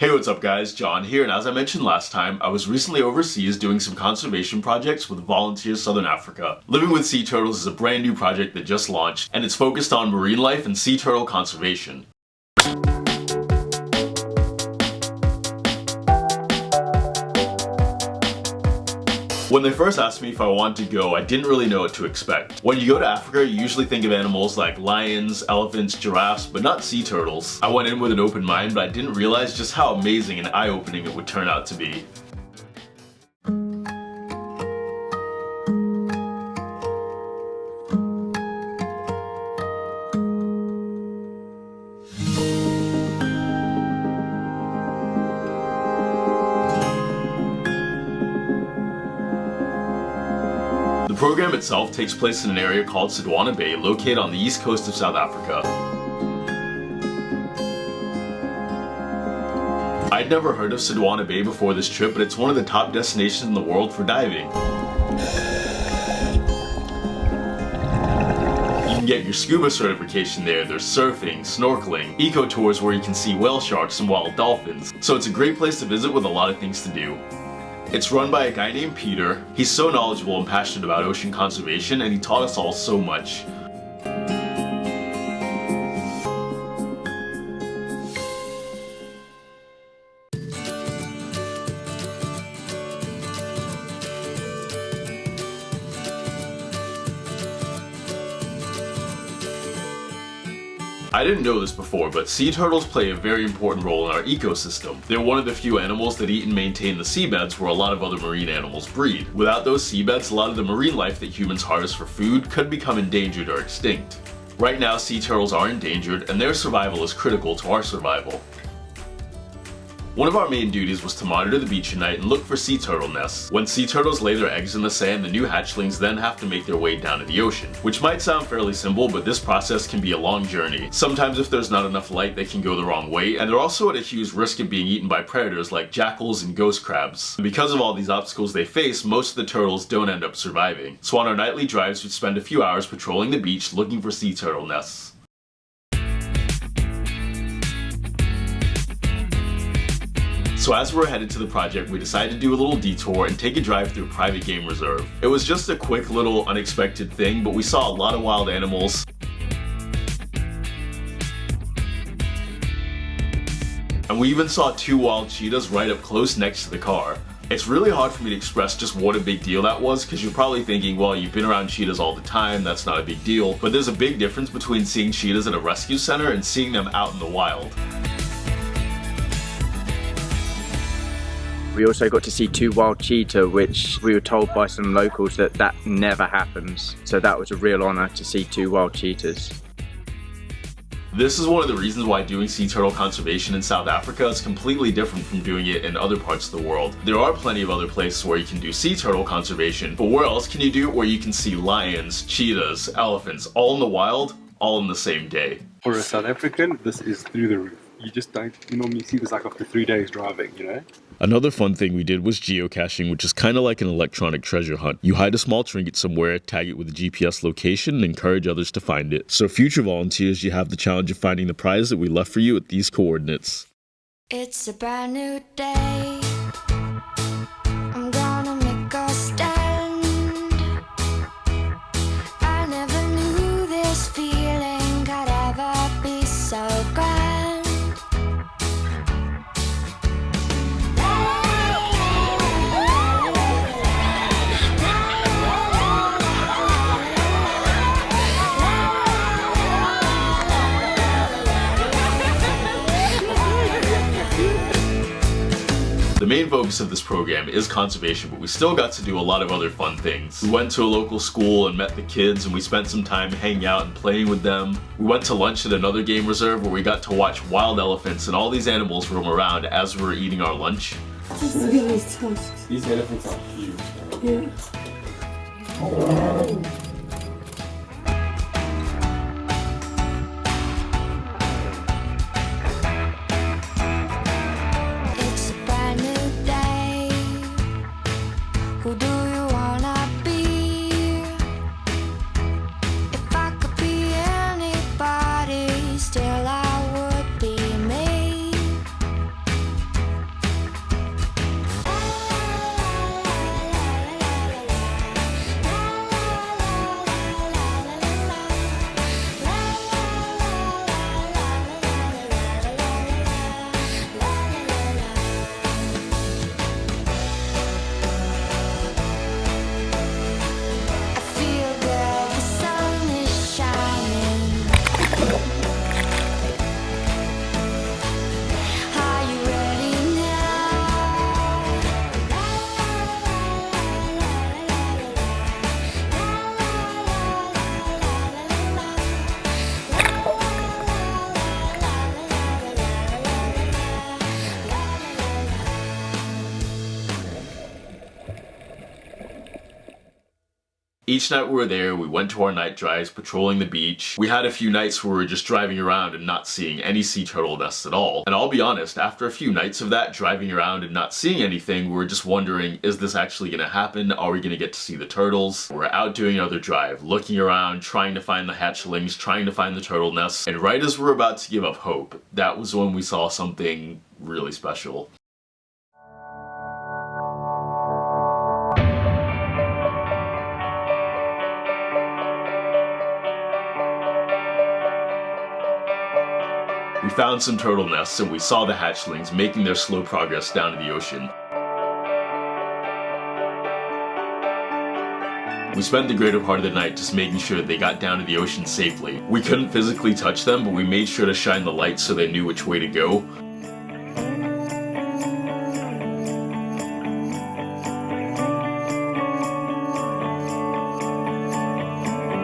Hey, what's up guys, John here, and as I mentioned last time, I was recently overseas doing some conservation projects with Volunteers Southern Africa. Living with Sea Turtles is a brand new project that just launched, and it's focused on marine life and sea turtle conservation. When they first asked me if I wanted to go, I didn't really know what to expect. When you go to Africa, you usually think of animals like lions, elephants, giraffes, but not sea turtles. I went in with an open mind, but I didn't realize just how amazing and eye-opening it would turn out to be. The program itself takes place in an area called Sodwana Bay, located on the east coast of South Africa. I'd never heard of Sodwana Bay before this trip, but it's one of the top destinations in the world for diving. You can get your scuba certification there, there's surfing, snorkeling, eco tours where you can see whale sharks and wild dolphins, so it's a great place to visit with a lot of things to do. It's run by a guy named Peter. He's so knowledgeable and passionate about ocean conservation, and he taught us all so much. I didn't know this before, but sea turtles play a very important role in our ecosystem. They're one of the few animals that eat and maintain the seabeds where a lot of other marine animals breed. Without those seabeds, a lot of the marine life that humans harvest for food could become endangered or extinct. Right now, sea turtles are endangered, and their survival is critical to our survival. One of our main duties was to monitor the beach at night and look for sea turtle nests. When sea turtles lay their eggs in the sand, the new hatchlings then have to make their way down to the ocean. Which might sound fairly simple, but this process can be a long journey. Sometimes if there's not enough light, they can go the wrong way, and they're also at a huge risk of being eaten by predators like jackals and ghost crabs. Because of all these obstacles they face, most of the turtles don't end up surviving. So on our nightly drives, we'd spend a few hours patrolling the beach looking for sea turtle nests. So as we're headed to the project, we decided to do a little detour and take a drive through a private game reserve. It was just a quick little unexpected thing, but we saw a lot of wild animals. And we even saw 2 wild cheetahs right up close next to the car. It's really hard for me to express just what a big deal that was, because you're probably thinking, well, you've been around cheetahs all the time, that's not a big deal. But there's a big difference between seeing cheetahs at a rescue center and seeing them out in the wild. We also got to see 2 wild cheetah, which we were told by some locals that never happens. So that was a real honor to see 2 wild cheetahs. This is one of the reasons why doing sea turtle conservation in South Africa is completely different from doing it in other parts of the world. There are plenty of other places where you can do sea turtle conservation, but where else can you do it where you can see lions, cheetahs, elephants, all in the wild, all in the same day? For a South African, this is through the roof. You just don't normally see this like after 3 days driving, you know? Another fun thing we did was geocaching, which is kind of like an electronic treasure hunt. You hide a small trinket somewhere, tag it with a GPS location, and encourage others to find it. So future volunteers, you have the challenge of finding the prize that we left for you at these coordinates. It's a brand new day. I'm gonna make a stand. I never knew this feeling could ever be so grand. The main focus of this program is conservation, but we still got to do a lot of other fun things. We went to a local school and met the kids, and we spent some time hanging out and playing with them. We went to lunch at another game reserve where we got to watch wild elephants and all these animals roam around as we were eating our lunch. Just look at these tusks. These elephants are huge. Yeah. Who do you wanna be? If I could be anybody, still I would be me. Each night we were there, we went to our night drives, patrolling the beach. We had a few nights where we were just driving around and not seeing any sea turtle nests at all. And I'll be honest, after a few nights of that, driving around and not seeing anything, we were just wondering, is this actually gonna happen? Are we gonna get to see the turtles? We're out doing another drive, looking around, trying to find the hatchlings, trying to find the turtle nests. And right as we're about to give up hope, that was when we saw something really special. We found some turtle nests and we saw the hatchlings making their slow progress down to the ocean. We spent the greater part of the night just making sure that they got down to the ocean safely. We couldn't physically touch them, but we made sure to shine the light so they knew which way to go.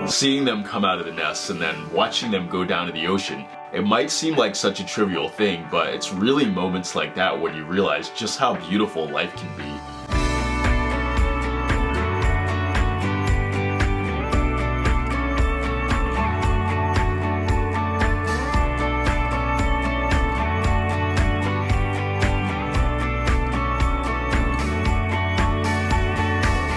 Seeing them come out of the nests and then watching them go down to the ocean, it might seem like such a trivial thing, but it's really moments like that when you realize just how beautiful life can be.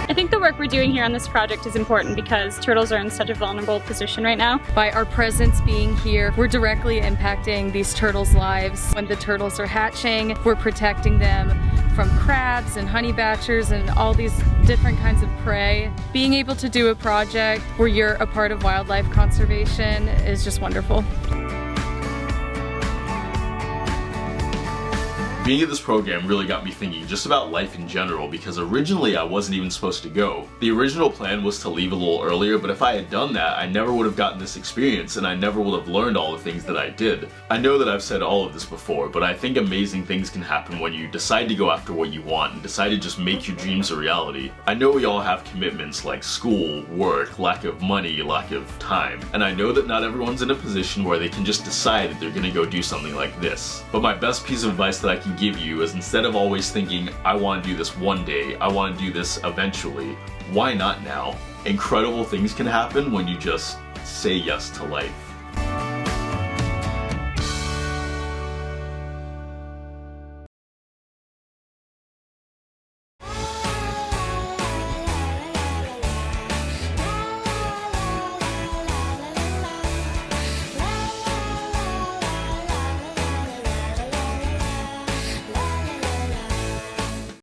I think the work we're doing here on this project is important because turtles are in such a vulnerable position right now. By our presence being here, we're directly impacting these turtles' lives. When the turtles are hatching, we're protecting them from crabs and honey badgers and all these different kinds of prey. Being able to do a project where you're a part of wildlife conservation is just wonderful. Being at this program really got me thinking just about life in general, because originally I wasn't even supposed to go. The original plan was to leave a little earlier, but if I had done that, I never would have gotten this experience and I never would have learned all the things that I did. I know that I've said all of this before, but I think amazing things can happen when you decide to go after what you want and decide to just make your dreams a reality. I know we all have commitments like school, work, lack of money, lack of time, and I know that not everyone's in a position where they can just decide that they're gonna go do something like this. But my best piece of advice that I can give you is, instead of always thinking, I want to do this one day, I want to do this eventually, why not now? Incredible things can happen when you just say yes to life.